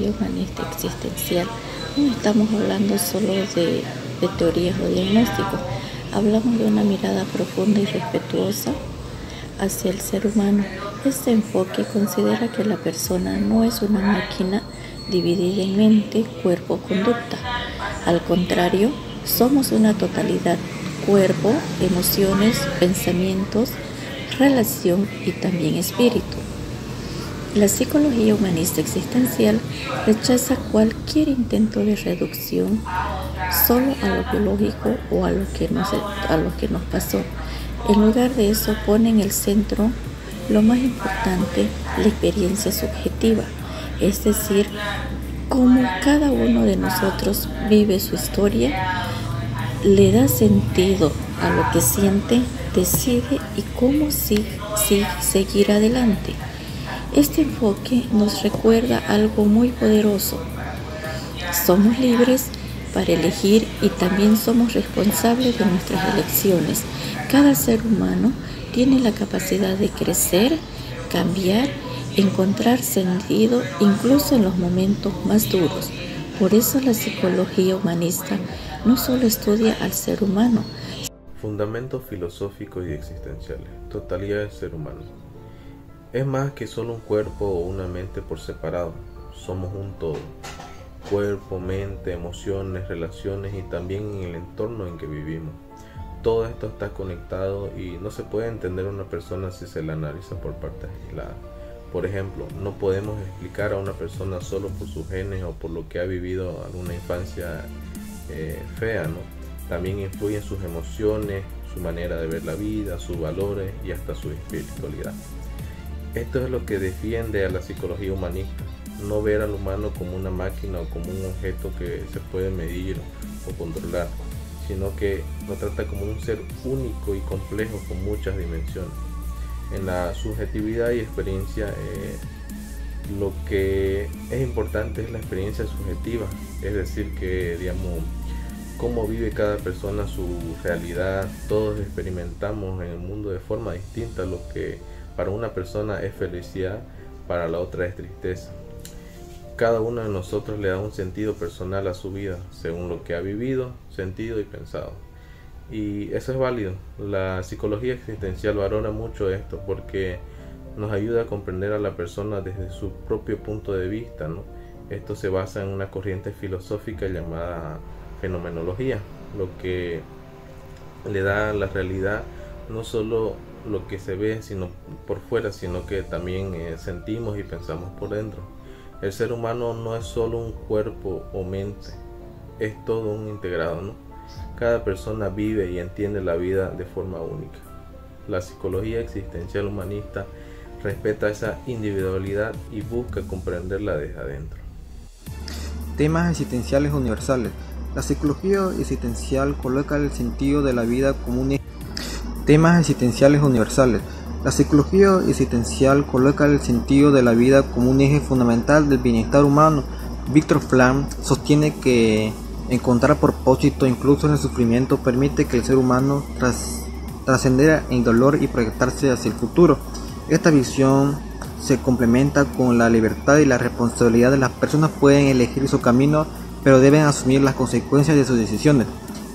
psicología humanista existencial no estamos hablando solo de teorías o diagnósticos, hablamos de una mirada profunda y respetuosa hacia el ser humano. Este enfoque considera que la persona no es una máquina dividida en mente, cuerpo, conducta. Al contrario, somos una totalidad: cuerpo, emociones, pensamientos, relación y también espíritu. La psicología humanista existencial rechaza cualquier intento de reducción solo a lo biológico o a lo que nos pasó. En lugar de eso, pone en el centro lo más importante, la experiencia subjetiva, es decir, cómo cada uno de nosotros vive su historia, le da sentido a lo que siente, decide y cómo seguir adelante. Este enfoque nos recuerda algo muy poderoso. Somos libres para elegir y también somos responsables de nuestras elecciones. Cada ser humano tiene la capacidad de crecer, cambiar, encontrar sentido incluso en los momentos más duros. Por eso la psicología humanista no solo estudia al ser humano. Fundamentos filosóficos y existenciales. Totalidad del ser humano. Es más que solo un cuerpo o una mente por separado. Somos un todo. Cuerpo, mente, emociones, relaciones y también en el entorno en que vivimos. Todo esto está conectado y no se puede entender a una persona si se la analiza por partes aisladas. Por ejemplo, no podemos explicar a una persona solo por sus genes o por lo que ha vivido alguna infancia fea, ¿no? También influyen sus emociones, su manera de ver la vida, sus valores y hasta su espiritualidad. Esto es lo que defiende a la psicología humanista, no ver al humano como una máquina o como un objeto que se puede medir o controlar, sino que lo trata como un ser único y complejo con muchas dimensiones. En la subjetividad y experiencia, lo que es importante es la experiencia subjetiva, es decir, que cómo vive cada persona su realidad. Todos experimentamos en el mundo de forma distinta. Lo que para una persona es felicidad, para la otra es tristeza. Cada uno de nosotros le da un sentido personal a su vida, según lo que ha vivido, sentido y pensado. Y eso es válido. La psicología existencial valora mucho esto porque nos ayuda a comprender a la persona desde su propio punto de vista, ¿no? Esto se basa en una corriente filosófica llamada fenomenología, lo que le da a la realidad no solo lo que se ve sino por fuera, sino que también sentimos y pensamos por dentro. El ser humano no es solo un cuerpo o mente, es todo un integrado, ¿no? Cada persona vive y entiende la vida de forma única. La psicología existencial humanista respeta esa individualidad y busca comprenderla desde adentro. Temas existenciales universales. La psicología existencial coloca el sentido de la vida como un eje. Temas existenciales universales. La psicología existencial coloca el sentido de la vida como un eje fundamental del bienestar humano. Viktor Frankl sostiene que encontrar propósito incluso en el sufrimiento permite que el ser humano trascendiera en dolor y proyectarse hacia el futuro. Esta visión se complementa con la libertad y la responsabilidad de las personas. Pueden elegir su camino, pero deben asumir las consecuencias de sus decisiones.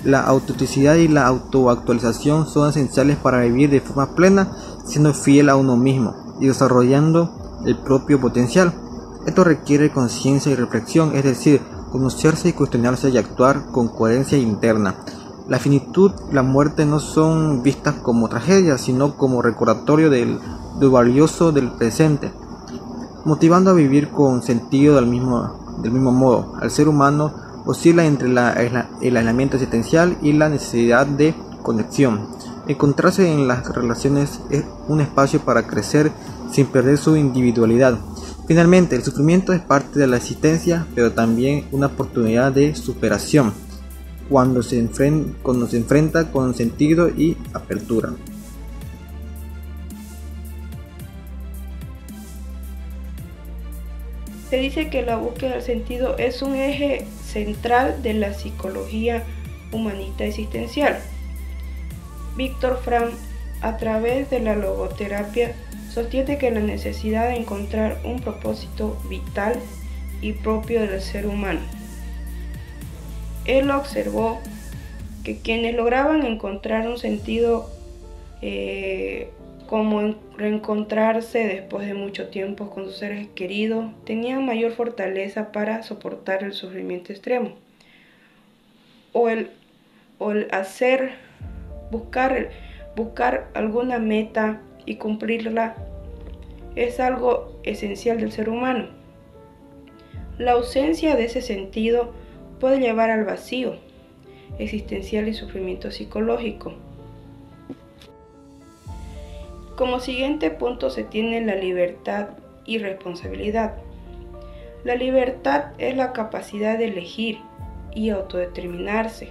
La autenticidad y la autoactualización son esenciales para vivir de forma plena, siendo fiel a uno mismo y desarrollando el propio potencial. Esto requiere conciencia y reflexión, es decir, conocerse y cuestionarse y actuar con coherencia interna. La finitud y la muerte no son vistas como tragedias, sino como recordatorio de lo valioso del presente, motivando a vivir con sentido del mismo modo. El ser humano oscila entre el aislamiento existencial y la necesidad de conexión. Encontrarse en las relaciones es un espacio para crecer sin perder su individualidad. Finalmente, el sufrimiento es parte de la existencia, pero también una oportunidad de superación cuando se enfrenta con sentido y apertura. Se dice que la búsqueda del sentido es un eje central de la psicología humanista existencial. Viktor Frankl, a través de la logoterapia, sostiene que la necesidad de encontrar un propósito vital y propio del ser humano. Él observó que quienes lograban encontrar un sentido como reencontrarse después de mucho tiempo con sus seres queridos, tenían mayor fortaleza para soportar el sufrimiento extremo. O el buscar alguna meta y cumplirla es algo esencial del ser humano. La ausencia de ese sentido puede llevar al vacío existencial y sufrimiento psicológico. Como siguiente punto se tiene la libertad y responsabilidad. La libertad es la capacidad de elegir y autodeterminarse,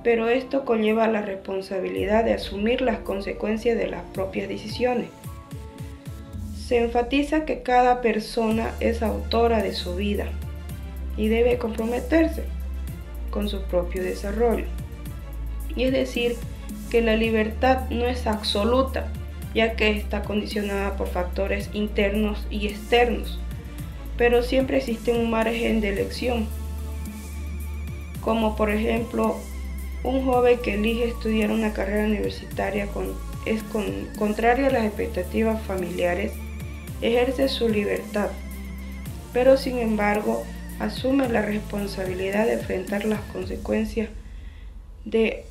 pero esto conlleva la responsabilidad de asumir las consecuencias de las propias decisiones. Se enfatiza que cada persona es autora de su vida y debe comprometerse con su propio desarrollo. Y es decir, que la libertad no es absoluta, ya que está condicionada por factores internos y externos, pero siempre existe un margen de elección, como por ejemplo un joven que elige estudiar una carrera universitaria contraria a las expectativas familiares, ejerce su libertad, pero sin embargo asume la responsabilidad de enfrentar las consecuencias de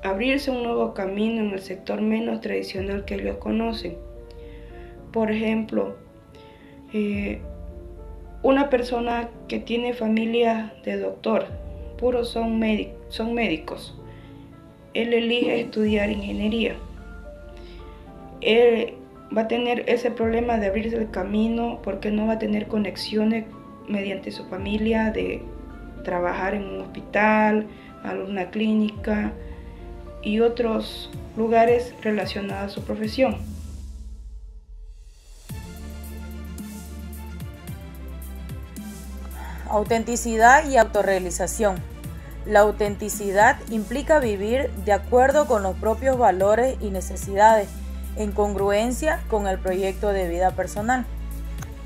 abrirse un nuevo camino en el sector menos tradicional que ellos conocen. Por ejemplo, una persona que tiene familia de doctor, puros son médicos. Él elige estudiar ingeniería. Él va a tener ese problema de abrirse el camino porque no va a tener conexiones mediante su familia de trabajar en un hospital, alguna clínica y otros lugares relacionados a su profesión. Autenticidad y autorrealización. La autenticidad implica vivir de acuerdo con los propios valores y necesidades, en congruencia con el proyecto de vida personal.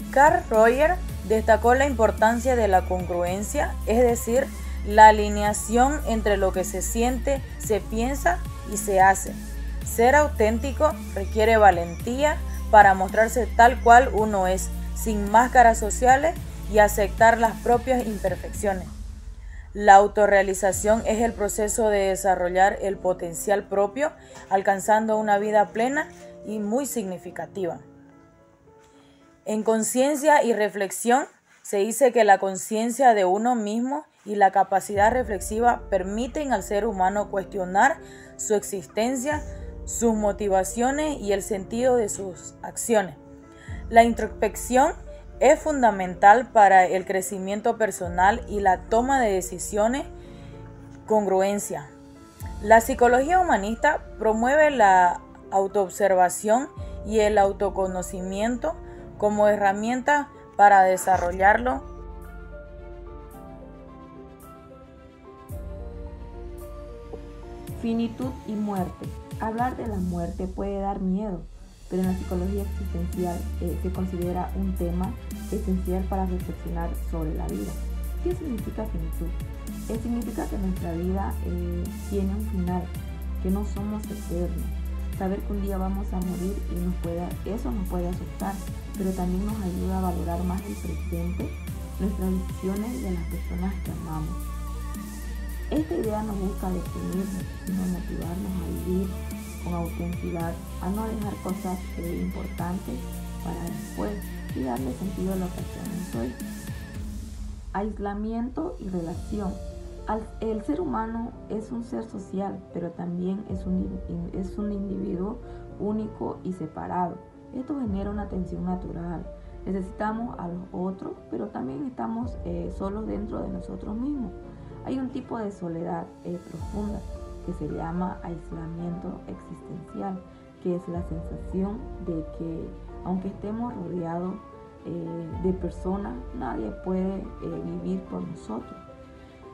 Carl Rogers destacó la importancia de la congruencia, es decir, la alineación entre lo que se siente, se piensa y se hace. Ser auténtico requiere valentía para mostrarse tal cual uno es, sin máscaras sociales y aceptar las propias imperfecciones. La autorrealización es el proceso de desarrollar el potencial propio, alcanzando una vida plena y muy significativa. En conciencia y reflexión, se dice que la conciencia de uno mismo y la capacidad reflexiva permiten al ser humano cuestionar su existencia, sus motivaciones y el sentido de sus acciones. La introspección es fundamental para el crecimiento personal y la toma de decisiones. Congruencia. La psicología humanista promueve la autoobservación y el autoconocimiento como herramientas para desarrollarlo. Finitud y muerte. Hablar de la muerte puede dar miedo, pero en la psicología existencial se considera un tema esencial para reflexionar sobre la vida. ¿Qué significa finitud? Significa que nuestra vida tiene un final, que no somos eternos. Saber que un día vamos a morir eso nos puede asustar, pero también nos ayuda a valorar más el presente, nuestras decisiones y a las personas que amamos. Esta idea nos busca definirnos, sino motivarnos a vivir con autenticidad, a no dejar cosas importantes para después y darle sentido a lo que hacemos hoy. Aislamiento y relación. El ser humano es un ser social, pero también es un individuo único y separado. Esto genera una tensión natural. Necesitamos a los otros, pero también estamos solos dentro de nosotros mismos. Hay un tipo de soledad profunda que se llama aislamiento existencial, que es la sensación de que aunque estemos rodeados de personas, nadie puede vivir por nosotros.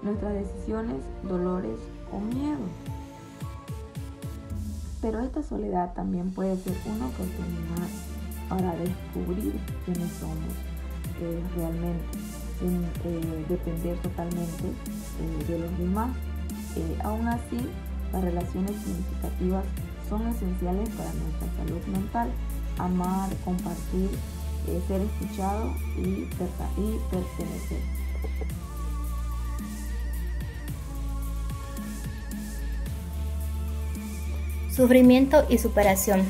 Nuestras decisiones, dolores o miedo. Pero esta soledad también puede ser una oportunidad para descubrir quiénes somos. realmente, sin depender totalmente de los demás. Aún así, las relaciones significativas son esenciales para nuestra salud mental. Amar, compartir, ser escuchado y pertenecer. Sufrimiento y superación.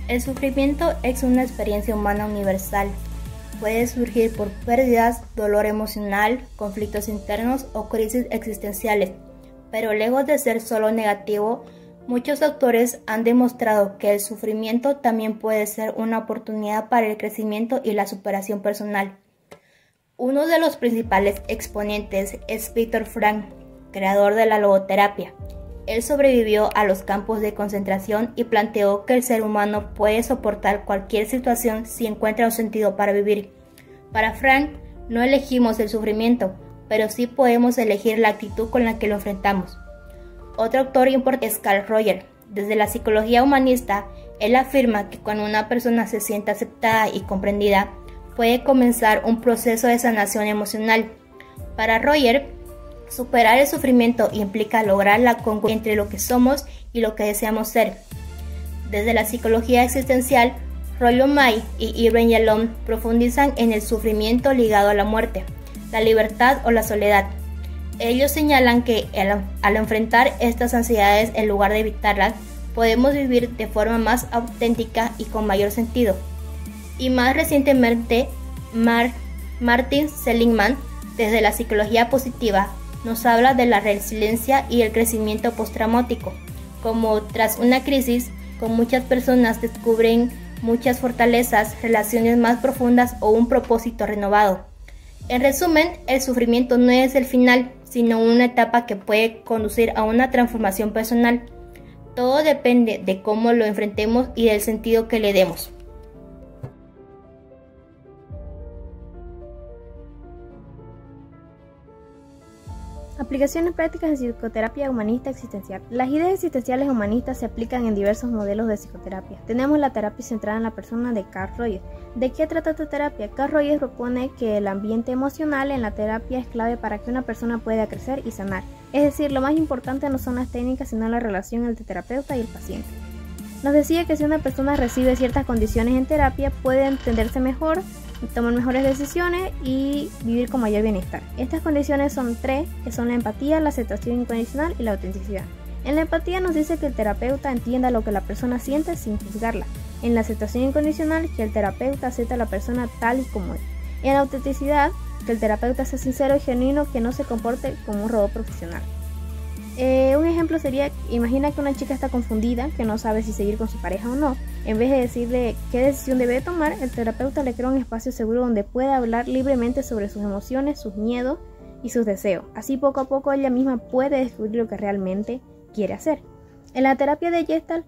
El sufrimiento es una experiencia humana universal. Puede surgir por pérdidas, dolor emocional, conflictos internos o crisis existenciales, pero lejos de ser solo negativo, muchos autores han demostrado que el sufrimiento también puede ser una oportunidad para el crecimiento y la superación personal. Uno de los principales exponentes es Viktor Frankl, creador de la logoterapia. Él sobrevivió a los campos de concentración y planteó que el ser humano puede soportar cualquier situación si encuentra un sentido para vivir. Para Frankl, no elegimos el sufrimiento, pero sí podemos elegir la actitud con la que lo enfrentamos. Otro autor importante es Carl Rogers. Desde la psicología humanista, él afirma que cuando una persona se siente aceptada y comprendida, puede comenzar un proceso de sanación emocional. Para Rogers, superar el sufrimiento implica lograr la congruencia entre lo que somos y lo que deseamos ser. Desde la psicología existencial, Rollo May y Irving Yalom profundizan en el sufrimiento ligado a la muerte, la libertad o la soledad. Ellos señalan que al enfrentar estas ansiedades en lugar de evitarlas, podemos vivir de forma más auténtica y con mayor sentido. Y más recientemente, Martin Seligman, desde la psicología positiva, nos habla de la resiliencia y el crecimiento postraumático, como tras una crisis, con muchas personas descubren muchas fortalezas, relaciones más profundas o un propósito renovado. En resumen, el sufrimiento no es el final, sino una etapa que puede conducir a una transformación personal. Todo depende de cómo lo enfrentemos y del sentido que le demos. Aplicaciones prácticas de psicoterapia humanista existencial. Las ideas existenciales humanistas se aplican en diversos modelos de psicoterapia. Tenemos la terapia centrada en la persona de Carl Rogers. ¿De qué trata esta terapia? Carl Rogers propone que el ambiente emocional en la terapia es clave para que una persona pueda crecer y sanar. Es decir, lo más importante no son las técnicas, sino la relación entre el terapeuta y el paciente. Nos decía que si una persona recibe ciertas condiciones en terapia, puede entenderse mejor, tomar mejores decisiones y vivir con mayor bienestar. Estas condiciones son tres, que son la empatía, la aceptación incondicional y la autenticidad. En la empatía nos dice que el terapeuta entienda lo que la persona siente sin juzgarla. En la aceptación incondicional, que el terapeuta acepta a la persona tal y como es. En la autenticidad, que el terapeuta sea sincero y genuino, que no se comporte como un robot profesional. Un ejemplo sería, imagina que una chica está confundida, que no sabe si seguir con su pareja o no. En vez de decirle qué decisión debe tomar, el terapeuta le crea un espacio seguro donde pueda hablar libremente sobre sus emociones, sus miedos y sus deseos. Así poco a poco ella misma puede descubrir lo que realmente quiere hacer. En la terapia de Gestalt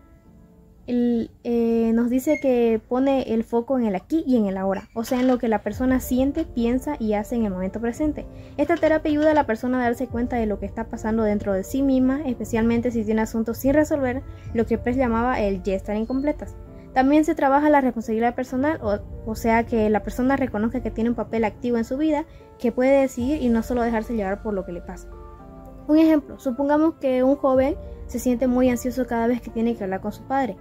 nos dice que pone el foco en el aquí y en el ahora, o sea, en lo que la persona siente, piensa y hace en el momento presente. Esta terapia ayuda a la persona a darse cuenta de lo que está pasando dentro de sí misma, especialmente si tiene asuntos sin resolver, lo que Press llamaba el Gestalt incompletas. También se trabaja la responsabilidad personal, o sea, que la persona reconozca que tiene un papel activo en su vida, que puede decidir y no solo dejarse llevar por lo que le pasa. Un ejemplo, supongamos que un joven se siente muy ansioso cada vez que tiene que hablar con su padre,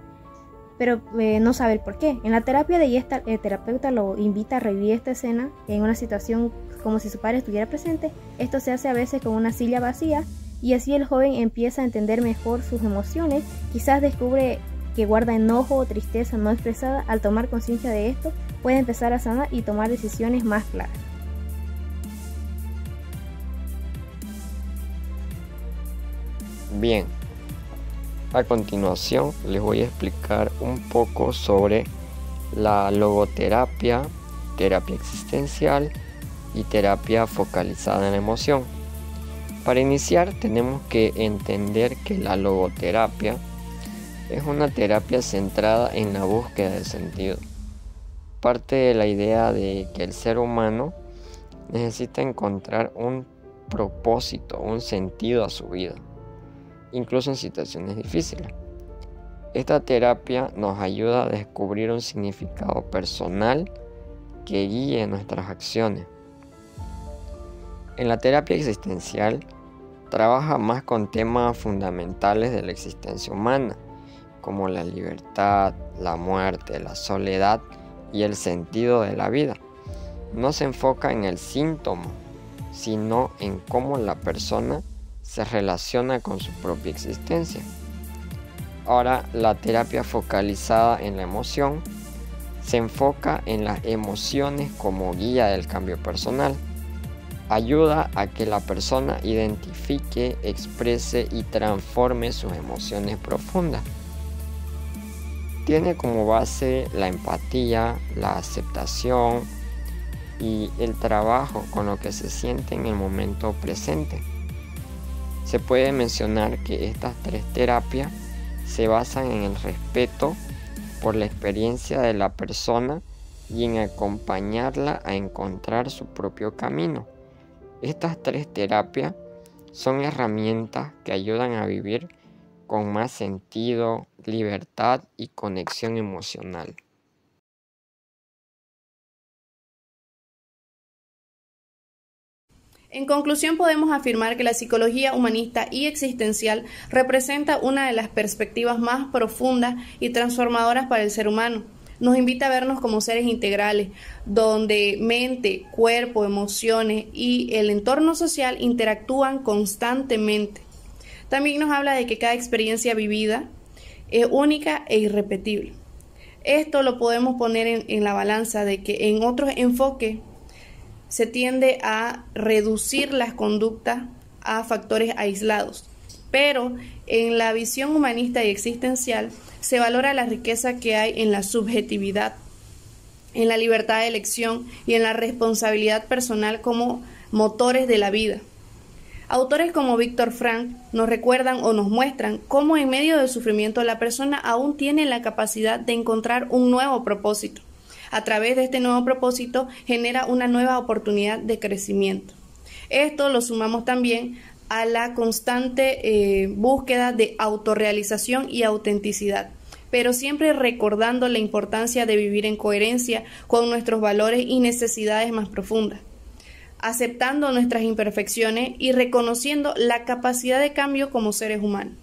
pero no sabe el por qué. En la terapia de Gestalt, el terapeuta lo invita a revivir esta escena en una situación como si su padre estuviera presente. Esto se hace a veces con una silla vacía y así el joven empieza a entender mejor sus emociones. Quizás descubre que guarda enojo o tristeza no expresada. Al tomar conciencia de esto, puede empezar a sanar y tomar decisiones más claras. Bien. A continuación les voy a explicar un poco sobre la logoterapia, terapia existencial y terapia focalizada en la emoción. Para iniciar tenemos que entender que la logoterapia es una terapia centrada en la búsqueda de sentido. Parte de la idea de que el ser humano necesita encontrar un propósito, un sentido a su vida, incluso en situaciones difíciles. Esta terapia nos ayuda a descubrir un significado personal que guíe nuestras acciones. En la terapia existencial trabaja más con temas fundamentales de la existencia humana, como la libertad, la muerte, la soledad y el sentido de la vida. No se enfoca en el síntoma, sino en cómo la persona se relaciona con su propia existencia. Ahora, la terapia focalizada en la emoción se enfoca en las emociones como guía del cambio personal. Ayuda a que la persona identifique, exprese y transforme sus emociones profundas. Tiene como base la empatía, la aceptación y el trabajo con lo que se siente en el momento presente. Se puede mencionar que estas 3 terapias se basan en el respeto por la experiencia de la persona y en acompañarla a encontrar su propio camino. Estas 3 terapias son herramientas que ayudan a vivir con más sentido, libertad y conexión emocional. En conclusión, podemos afirmar que la psicología humanista y existencial representa una de las perspectivas más profundas y transformadoras para el ser humano. Nos invita a vernos como seres integrales, donde mente, cuerpo, emociones y el entorno social interactúan constantemente. También nos habla de que cada experiencia vivida es única e irrepetible. Esto lo podemos poner en la balanza de que en otros enfoques se tiende a reducir las conductas a factores aislados, pero en la visión humanista y existencial se valora la riqueza que hay en la subjetividad, en la libertad de elección y en la responsabilidad personal como motores de la vida. Autores como Viktor Frankl nos recuerdan o nos muestran cómo en medio del sufrimiento la persona aún tiene la capacidad de encontrar un nuevo propósito. A través de este nuevo propósito genera una nueva oportunidad de crecimiento. Esto lo sumamos también a la constante búsqueda de autorrealización y autenticidad, pero siempre recordando la importancia de vivir en coherencia con nuestros valores y necesidades más profundas, aceptando nuestras imperfecciones y reconociendo la capacidad de cambio como seres humanos.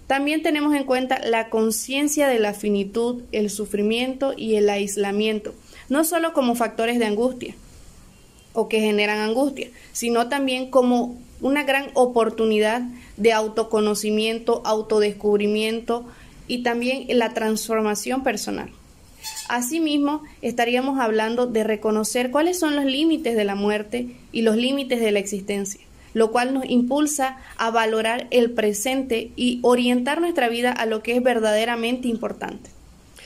También tenemos en cuenta la conciencia de la finitud, el sufrimiento y el aislamiento, no solo como factores de angustia o que generan angustia, sino también como una gran oportunidad de autoconocimiento, autodescubrimiento y también la transformación personal. Asimismo, estaríamos hablando de reconocer cuáles son los límites de la muerte y los límites de la existencia, lo cual nos impulsa a valorar el presente y orientar nuestra vida a lo que es verdaderamente importante.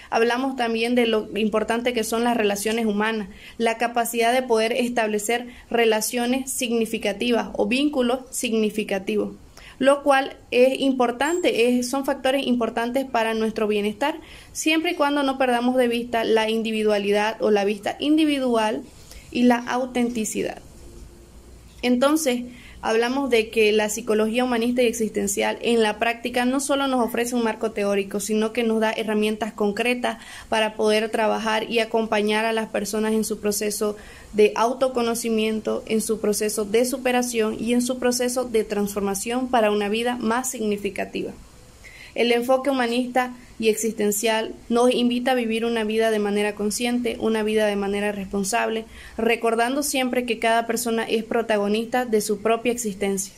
Hablamos también de lo importante que son las relaciones humanas, la capacidad de poder establecer relaciones significativas o vínculos significativos, lo cual es importante, son factores importantes para nuestro bienestar, siempre y cuando no perdamos de vista la individualidad o la vista individual y la autenticidad. Entonces, hablamos de que la psicología humanista y existencial en la práctica no solo nos ofrece un marco teórico, sino que nos da herramientas concretas para poder trabajar y acompañar a las personas en su proceso de autoconocimiento, en su proceso de superación y en su proceso de transformación para una vida más significativa. El enfoque humanista y existencial nos invita a vivir una vida de manera consciente, una vida de manera responsable, recordando siempre que cada persona es protagonista de su propia existencia.